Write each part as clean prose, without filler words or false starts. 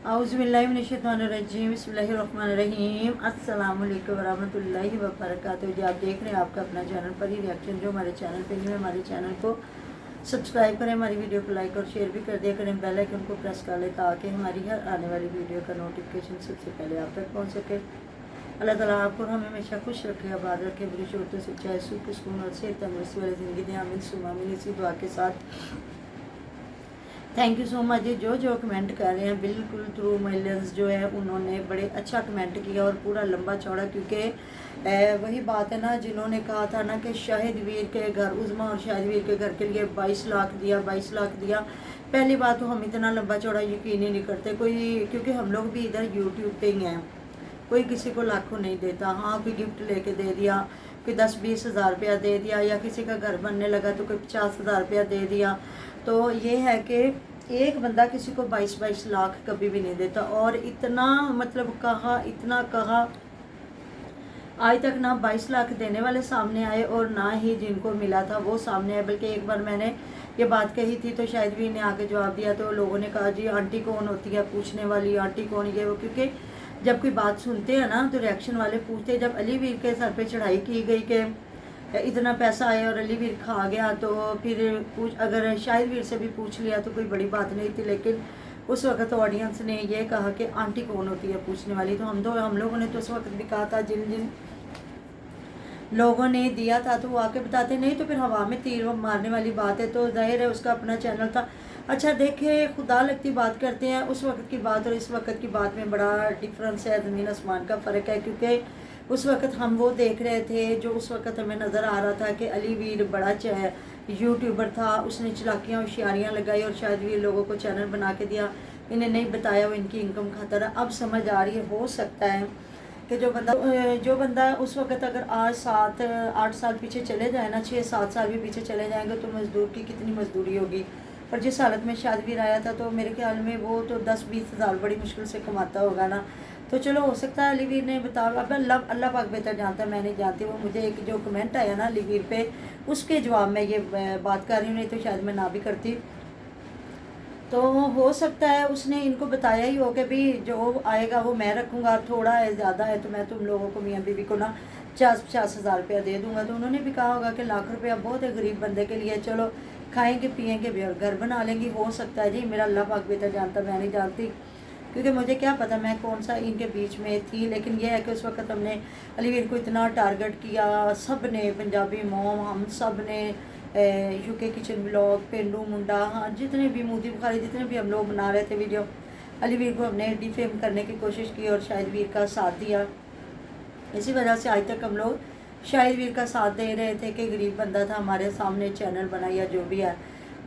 औज़ुबिल्लाहिमिनश्शैतानिर्रजीम बिस्मिल्लाहिर्रहमानिर्रहीम अस्सलाम वालेकुम वरहमतुल्लाहि वबरकातुहू। जी आप देख रहे हैं आपका अपना चैनल परी रिएक्शन। जो हमारे चैनल पे नहीं है हमारे चैनल को सब्सक्राइब करें, हमारी वीडियो को लाइक और शेयर भी कर दिया करें, बेल आइकन को प्रेस कर लें ताकि हमारी हर आने वाली वीडियो का नोटिफिकेशन सबसे पहले आप तक पहुँच सके। अल्लाह ताला आपको हमें हमेशा खुश रखे, आबाद रखे, बुरी शोरतों से चाहे सुख सुकून और सेहत तंदुरुस्ती वाली ज़िंदगी दें। आमीन सुमा आमीन। इसी दुआ के साथ थैंक यू सो मच जी। जो कमेंट कर रहे हैं बिल्कुल थ्रू मिलियंस जो है उन्होंने बड़े अच्छा कमेंट किया और पूरा लंबा चौड़ा, क्योंकि वही बात है ना जिन्होंने कहा था ना कि शाहिद वीर के घर उज़मा और शाहिद वीर के घर के लिए 22 लाख दिया 22 लाख दिया। पहली बात तो हम इतना लंबा चौड़ा यकीन ही नहीं करते कोई, क्योंकि हम लोग भी इधर यूट्यूब पे ही हैं। कोई किसी को लाखों नहीं देता। हाँ कोई गिफ्ट लेके दे दिया, कोई 10-20 हज़ार रुपया दे दिया, या किसी का घर बनने लगा तो कोई 50,000 रुपया दे दिया। तो ये है कि एक बंदा किसी को 22-22 लाख कभी भी नहीं देता। और इतना मतलब कहा, इतना कहा, आज तक ना 22 लाख देने वाले सामने आए और ना ही जिनको मिला था वो सामने आए। बल्कि एक बार मैंने ये बात कही थी तो शायद भी ने आके जवाब दिया, तो लोगों ने कहा जी आंटी कौन होती है पूछने वाली, आंटी कौन ये वो। क्योंकि जब कोई बात सुनते हैं ना तो रिएक्शन वाले पूछते हैं। जब अली वीर के सर पे चढ़ाई की गई कि इतना पैसा आया और अली वीर खा गया, तो फिर अगर शाहिद वीर से भी पूछ लिया तो कोई बड़ी बात नहीं थी। लेकिन उस वक्त ऑडियंस ने ये कहा कि आंटी कौन होती है पूछने वाली। तो हम लोगों ने तो उस वक्त भी कहा था, जिन जिन लोगों ने दिया था तो वो आके बताते, नहीं तो फिर हवा में तीर मारने वाली बात है। तो जाहिर है उसका अपना चैनल था। अच्छा देखे खुदा लगती बात करते हैं, उस वक्त की बात और इस वक्त की बात में बड़ा डिफरेंस है, ज़मीन आसमान का फ़र्क है। क्योंकि उस वक्त हम वो देख रहे थे जो उस वक्त हमें नज़र आ रहा था कि अली वीर बड़ा यूट्यूबर था, उसने चलाकियाँ होशियारियाँ लगाई और शायद वीर लोगों को चैनल बना के दिया, इन्हें नहीं बताया वो इनकी इनकम खाता रहा। अब समझ आ रही है, हो सकता है कि जो बंदा उस वक्त अगर आज 7-8 साल पीछे चले जाए ना, 6-7 साल भी पीछे चले जाएंगे तो मज़दूर की कितनी मजदूरी होगी। और जिस हालत में शायद वीर आया था तो मेरे ख्याल में वो तो 10-20 हज़ार बड़ी मुश्किल से कमाता होगा ना। तो चलो हो सकता है अली वीर ने बताया, अब अल्लाह पाक बेहतर जानता है, मैं नहीं जानती। वो मुझे एक जो कमेंट आया ना अली वीर पे उसके जवाब में ये बात कर रही हूँ, नहीं तो शायद मैं ना भी करती। तो हो सकता है उसने इनको बताया ही हो कि भाई जो आएगा वो मैं रखूँगा, थोड़ा है ज़्यादा है तो मैं तुम लोगों को मियाँ बीवी को ना 50-50 हज़ार रुपया दे दूँगा। तो उन्होंने भी कहा होगा कि लाख रुपया बहुत है गरीब बंदे के लिए, चलो खाएंगे पिएंगे भी और घर बना लेंगी। हो सकता है जी, मेरा अल्लाह पाक बेहतर जानता, मैं नहीं जानती, क्योंकि मुझे क्या पता मैं कौन सा इनके बीच में थी। लेकिन यह है कि उस वक्त हमने अली वीर को इतना टारगेट किया, सब ने, पंजाबी मोम, हम सब ने, यूके किचन ब्लॉग, पेंडू मुंडा, हाँ जितने भी मोदी बुखारी जितने भी हम लोग बना रहे थे वीडियो, अली वीर को हमने डिफेम करने की कोशिश की और शाहिद वीर का साथ दिया। इसी वजह से आज तक हम लोग शाहिद वीर का साथ दे रहे थे कि गरीब बंदा था, हमारे सामने चैनल बनाया जो भी है।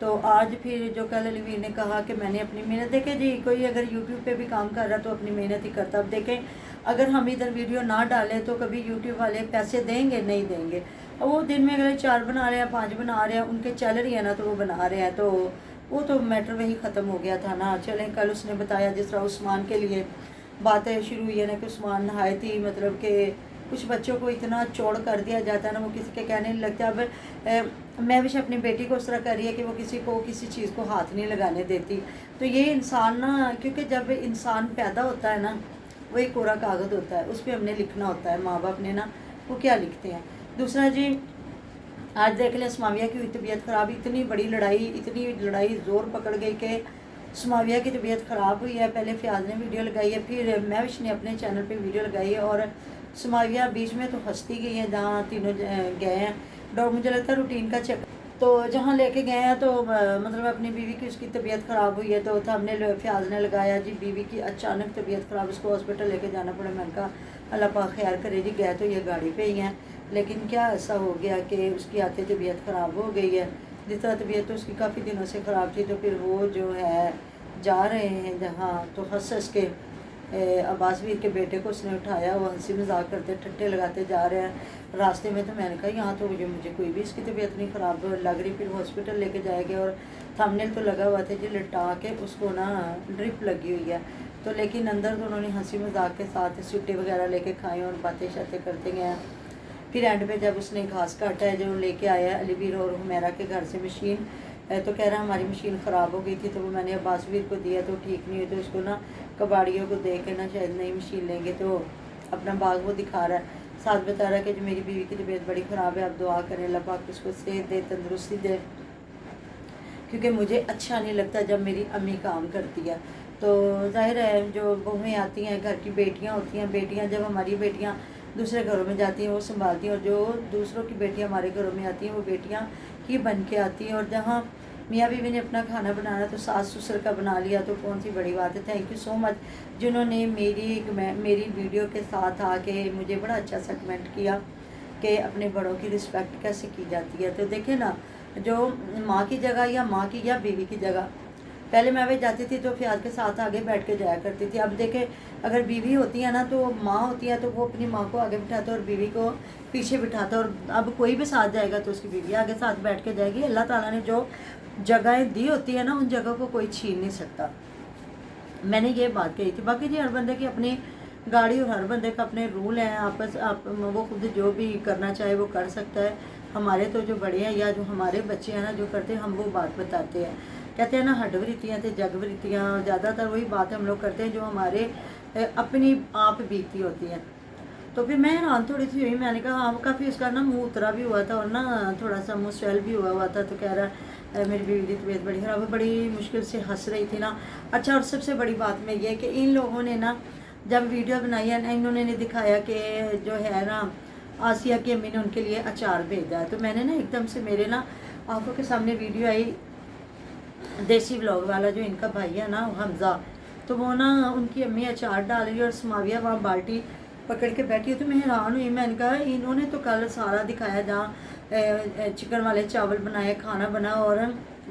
तो आज फिर जो कल अली वीर ने कहा कि मैंने अपनी मेहनत, देखें जी कोई अगर यूट्यूब पे भी काम कर रहा है तो अपनी मेहनत ही करता। अब देखें अगर हम इधर वीडियो ना डालें तो कभी यूट्यूब वाले पैसे देंगे नहीं देंगे। और वो दिन में अगर 4 बना रहे हैं 5 बना रहे हैं, उनके चल रही है ना तो वो बना रहे हैं, तो वो तो मैटर वही ख़त्म हो गया था ना। चलें कल उसने बताया जिस तरह उस्मान के लिए बातें शुरू हुई है ना कि उस्मान नहायत ही मतलब कि कुछ बच्चों को इतना चौड़ कर दिया जाता है ना, वो किसी के कहने नहीं लगता। अब मैं भी अपनी बेटी को उस तरह कर रही है कि वो किसी को किसी चीज़ को हाथ नहीं लगाने देती। तो ये इंसान ना, क्योंकि जब इंसान पैदा होता है ना वो एक कोरा कागज़ होता है, उस पर हमने लिखना होता है, माँ बाप ने ना वो क्या लिखते हैं। दूसरा जी आज देख लें समाविया की हुई तबीयत ख़राब, इतनी लड़ाई ज़ोर पकड़ गई कि समाविया की तबीयत ख़राब हुई है। पहले फ़याज़ ने वीडियो लगाई है, फिर महविश ने अपने चैनल पे वीडियो लगाई है और समाविया बीच में तो हंसती गई है। जहाँ तीनों गए हैं डॉक्टर, मुझे लगता है रूटीन का चेक, तो जहाँ लेके गए हैं तो मतलब अपनी बीवी की उसकी तबीयत ख़राब हुई है। तो हमने फ़याज़ ने लगाया जी बीवी की अचानक तबीयत ख़राब, उसको हॉस्पिटल लेके जाना पड़ा। मैंने कहा अल्लाह पाक खैर करे जी, गए तो ये गाड़ी पे ही हैं, लेकिन क्या ऐसा हो गया कि उसकी आते तबीयत ख़राब हो गई है। जिस तरह तबीयत तो उसकी काफ़ी दिनों से ख़राब थी, तो फिर वो जो है जा रहे हैं जहाँ, तो हंस के अब्बास वीर के बेटे को उसने उठाया, वो हंसी मजाक करते ठट्टे लगाते जा रहे हैं रास्ते में। तो मैंने कहा यहाँ तो मुझे कोई भी इसकी तबीयत नहीं ख़राब लग रही। फिर हॉस्पिटल लेके जाएंगे और थंबनेल तो लगा हुआ था जी लिटा के उसको ना ड्रिप लगी हुई है। तो लेकिन अंदर तो उन्होंने हंसी मजाक के साथ सूटे वगैरह लेके खाए और बातें शातें करते गए। फिर एंड पे जब उसने घास काटा है जो लेके आया अली वीर और हुमैरा के घर से मशीन, तो कह रहा हमारी मशीन ख़राब हो गई थी, तो वो मैंने अब्बासवीर को दिया तो ठीक नहीं हुई, तो उसको ना कबाड़ियों को दे के ना शायद नई मशीन लेंगे। तो अपना बाग वो दिखा रहा है, साथ बता रहा है कि जो मेरी बीवी की तबीयत बड़ी ख़राब है, आप दुआ करें अल्लाह पाक उसको सेहत दे, तंदुरुस्ती दे, क्योंकि मुझे अच्छा नहीं लगता जब मेरी अम्मी काम करती है। तो जाहिर है जो बहुएँ आती हैं, घर की बेटियाँ होती हैं, बेटियाँ जब हमारी बेटियाँ दूसरे घरों में जाती हैं वो संभालती हैं, और जो दूसरों की बेटियाँ हमारे घरों में आती हैं वो बेटियाँ ही बन के आती हैं। और जहाँ मियाँ बीवी ने अपना खाना बनाना तो सास ससुर का बना लिया तो कौन सी बड़ी बात है। थैंक यू सो मच जिन्होंने मेरी वीडियो के साथ आके मुझे बड़ा अच्छा सा कमेंट किया कि अपने बड़ों की रिस्पेक्ट कैसे की जाती है। तो देखें ना, जो माँ की जगह या माँ की या बीवी की जगह, पहले मैं वे जाती थी तो फियाज के साथ आगे बैठ के जाया करती थी। अब देखें अगर बीवी होती है ना तो माँ होती है तो वो अपनी माँ को आगे बिठाता है और बीवी को पीछे बिठाता है, और अब कोई भी साथ जाएगा तो उसकी बीवी आगे साथ बैठ के जाएगी। अल्लाह ताला ने जो जगहें दी होती है ना उन जगह को कोई छीन नहीं सकता। मैंने ये बात कही थी। बाकी जी हर बंदे की अपनी गाड़ी और हर बंदे का अपने रूल हैं, आप वो खुद जो भी करना चाहे वो कर सकता है। हमारे तो जो बड़े हैं या जो हमारे बच्चे हैं ना जो करते हैं हम वो बात बताते हैं। कहते हैं ना हडवृत्तियाँ थे जगवृत्तियाँ, ज़्यादातर वही बात हम लोग करते हैं जो हमारे अपनी आप बीतती होती है। तो फिर मैं हैरान थोड़ी सी हुई, मैंने कहा हाँ काफ़ी उसका ना मुँह उतरा भी हुआ था और ना थोड़ा सा मुँह स्वेल भी हुआ था। तो कह रहा है मेरी बीवी की तबीयत बड़ी ख़राब है, बड़ी मुश्किल से हंस रही थी ना। अच्छा, और सबसे बड़ी बात में ये कि इन लोगों ने ना जब वीडियो बनाई है ना इन्होंने दिखाया कि जो है ना आसिया की अम्मी ने उनके लिए अचार भेजा है। तो मैंने ना एकदम से मेरे ना आंखों के सामने वीडियो आई देसी व्लॉग वाला, जो इनका भाई है ना हमज़ा, तो वो ना उनकी अम्मी अचार डाल रही है और समाविया वहाँ बाल्टी पकड़ के बैठी है। तो मैं हैरान हुई, मैंने कहा इन्होंने तो कल सारा दिखाया जहाँ चिकन वाले चावल बनाए, खाना बना और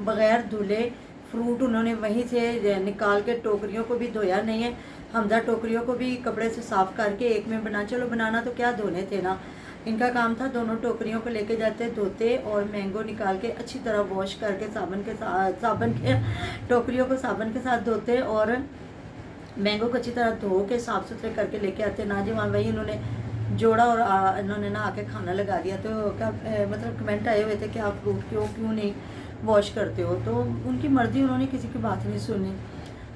बग़ैर धुले फ्रूट उन्होंने वहीं से निकाल के, टोकरियों को भी धोया नहीं है। हमजा टोकरियों को भी कपड़े से साफ़ करके एक में बना, चलो बनाना तो क्या धोने थे ना, इनका काम था दोनों टोकरियों को लेके जाते धोते और मैंगो निकाल के अच्छी तरह वॉश करके साबन के टोकरियों को साबन के साथ धोते और मैंगो को अच्छी तरह धो के साफ़ सुथरे करके लेके आते ना जी। वहाँ वही इन्होंने जोड़ा और इन्होंने ना आके खाना लगा दिया। तो क्या मतलब कमेंट आए हुए थे कि आप फ्रूट क्यों नहीं वॉश करते हो। तो उनकी मर्ज़ी, उन्होंने किसी की बात नहीं सुनी।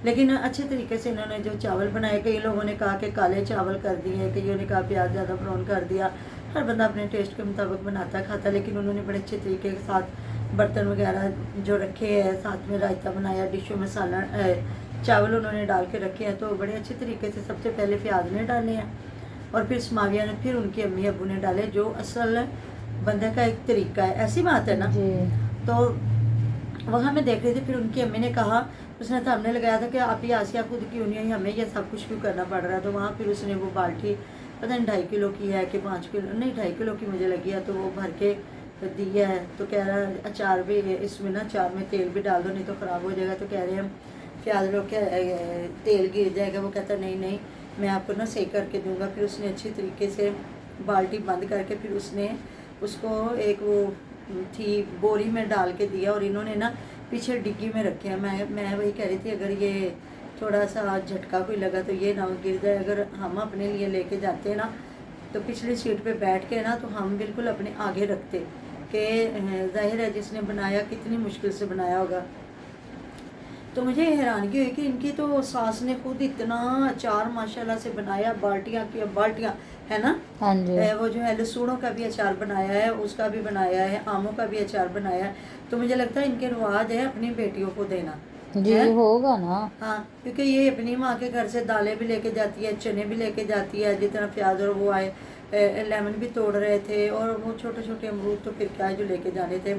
लेकिन अच्छे तरीके से इन्होंने जो चावल बनाए, कई लोगों ने कहा कि काले चावल कर दिए, कईयों ने कहा प्याज ज़्यादा ब्राउन कर दिया। हर बंदा अपने टेस्ट के मुताबिक बनाता खाता, लेकिन उन्होंने बड़े अच्छे तरीके के साथ बर्तन वगैरह जो रखे हैं, साथ में रायता बनाया, डिशों में चावल उन्होंने डाल के रखे हैं। तो बड़े अच्छे तरीके से सबसे पहले प्याज ने डाले हैं और फिर समाविया ने, फिर उनकी अम्मी अबू ने डाले, जो असल बंदे का एक तरीका है। ऐसी बात है ना। तो वहाँ मैं देख रही थी, फिर उनकी अम्मी ने कहा, उसने सामने लगाया था कि आप ही आसिया खुद क्यों नहीं है, हमें ये सब कुछ क्यों करना पड़ रहा है। तो वहाँ फिर उसने वो बाल्टी पता नहीं 2.5 किलो की है कि 5 किलो, नहीं 2.5 किलो की मुझे लगी है, तो वो भर के दिया है। तो कह रहा है अचार भी इसमें ना, अचार में तेल भी डाल दो नहीं तो ख़राब हो जाएगा। तो कह रहे हैं प्याज लोग क्या तेल गिर जाएगा। वो कहता नहीं मैं आपको ना सही करके दूंगा। फिर उसने अच्छी तरीके से बाल्टी बंद करके फिर उसने उसको एक वो थी बोरी में डाल के दिया और इन्होंने ना पीछे डिग्गी में रखे हैं। मैं वही कह रही थी अगर ये थोड़ा सा झटका कोई लगा तो ये ना गिर जाए। अगर हम अपने लिए लेके जाते हैं ना तो पिछली सीट पे बैठ के ना तो हम बिल्कुल अपने आगे रखते कि जाहिर है जिसने बनाया कितनी मुश्किल से बनाया होगा। तो मुझे हैरानगी हुई कि इनकी तो सास ने खुद इतना अचार माशाल्लाह से बनाया, बाल्टियाँ की बाल्टियाँ है ना। हाँ जी। वो जो है लहसुनों का भी अचार बनाया है, उसका भी बनाया है, आमों का भी अचार बनाया है। तो मुझे लगता है इनके रिवाज है अपनी बेटियों को देना जी, होगा ना। हाँ, क्योंकि ये अपनी माँ के घर से दालें भी लेके जाती है, चने भी लेके जाती है, जितना प्याज और वो आए, लेमन भी तोड़ रहे थे और वो छोटे छोटे अमरूद तो फिर क्या है जो लेके जाने थे।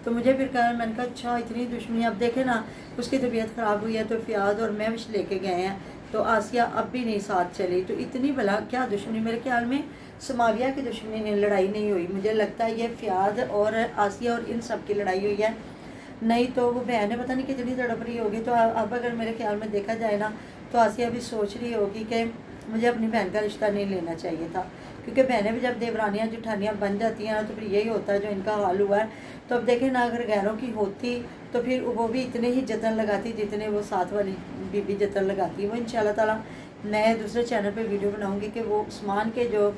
तो मुझे फिर कहा, मैंने कहा अच्छा इतनी दुश्मनी। अब देखे ना उसकी तबीयत ख़राब हुई है तो फ़ियाज़ और मैं विश लेके गए हैं, तो आसिया अब भी नहीं साथ चली। तो इतनी भला क्या दुश्मनी, मेरे ख्याल में समाविया की दुश्मनी लड़ाई नहीं हुई, मुझे लगता है ये फ़ियाज़ और आसिया और इन सब की लड़ाई हुई है। नहीं तो वो बहन है पता नहीं कितनी तड़प रही होगी। तो अब अगर मेरे ख्याल में देखा जाए ना तो आसिया भी सोच रही होगी कि मुझे अपनी बहन का रिश्ता नहीं लेना चाहिए था, क्योंकि बहनें भी जब देवरानियाँ जेठानियाँ बन जाती हैं तो फिर यही होता है जो इनका हाल हुआ है। तो अब देखें ना अगर गैरों की होती तो फिर वो भी इतने ही जतन लगाती जितने वो साथ वाली बीबी जतन लगाती है। वो इंशाल्लाह ताला मैं दूसरे चैनल पे वीडियो बनाऊंगी कि वो उस्मान के जो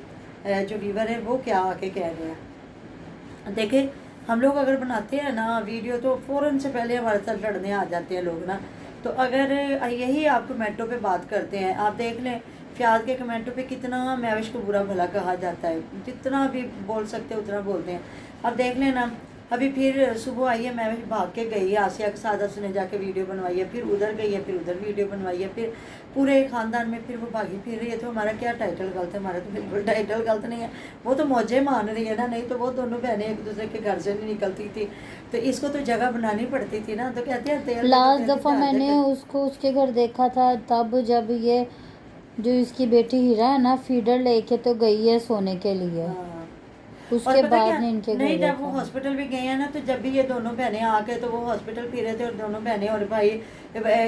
व्यूवर है वो क्या आके कह रहे हैं। देखें हम लोग अगर बनाते हैं ना वीडियो तो फ़ौरन से पहले हमारे साथ लड़ने आ जाते हैं लोग ना। तो अगर यही आप कमेंटों पे बात करते हैं, आप देख लें फ़याज़ के कमेंटों पे कितना महविश को बुरा भला कहा जाता है, जितना भी बोल सकते हैं उतना बोलते हैं। अब देख लेना, अभी फिर सुबह आई है, महविश भाग के गई है आसिया के साथ, उसने जाके वीडियो बनवाई है, फिर उधर गई है, फिर उधर वीडियो बनवाई है, फिर पूरे ख़ानदान में फिर वो भागी फिर रही है। तो हमारा क्या टाइटल गलत है? हमारा तो बिल्कुल टाइटल गलत नहीं है, वो तो मौजें मान रही है ना, नहीं तो वो दोनों बहनें एक दूसरे के घर से नहीं निकलती थी, तो इसको तो जगह बनानी पड़ती थी ना। तो कहते हैं तेल लास्ट दफ़ा मैंने उसको उसके घर देखा था तब जब ये जो इसकी बेटी हीरा है ना फीडर लेके तो गई है सोने के लिए। हाँ। और उसके पता बाद क्या, ने इनके घर नहीं जब वो देखा। हॉस्पिटल भी गए हैं ना, तो जब भी ये दोनों बहनें आके तो वो हॉस्पिटल पी रहे थे, और दोनों बहनें और भाई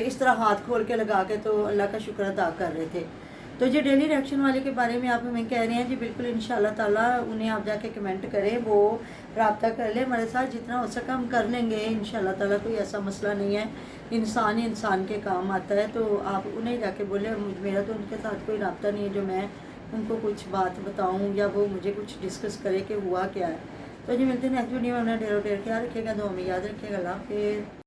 इस तरह हाथ खोल के लगा के तो अल्लाह का शुक्र अदा कर रहे थे। तो जो डेली रिएक्शन वाले के बारे में आप हमें कह रहे हैं जी, बिल्कुल इंशाल्लाह ताला उन्हें आप जाके कमेंट करें, वो रब्ता कर ले हमारे साथ, जितना हो सका हम कर लेंगे इंशाल्लाह ताला। कोई ऐसा मसला नहीं है, इंसान ही इंसान के काम आता है। तो आप उन्हें जाके बोले, मेरा तो उनके साथ कोई रब्ता नहीं है जो मैं उनको कुछ बात बताऊं या वो मुझे कुछ डिस्कस करे कि हुआ क्या है। तो जी मिलते हैं नेक्स्ट वीडियो में। अपना ढेरों ढेर ख्याल रखिएगा, दुआ में याद रखिएगा। अल्लाह हाफिज़।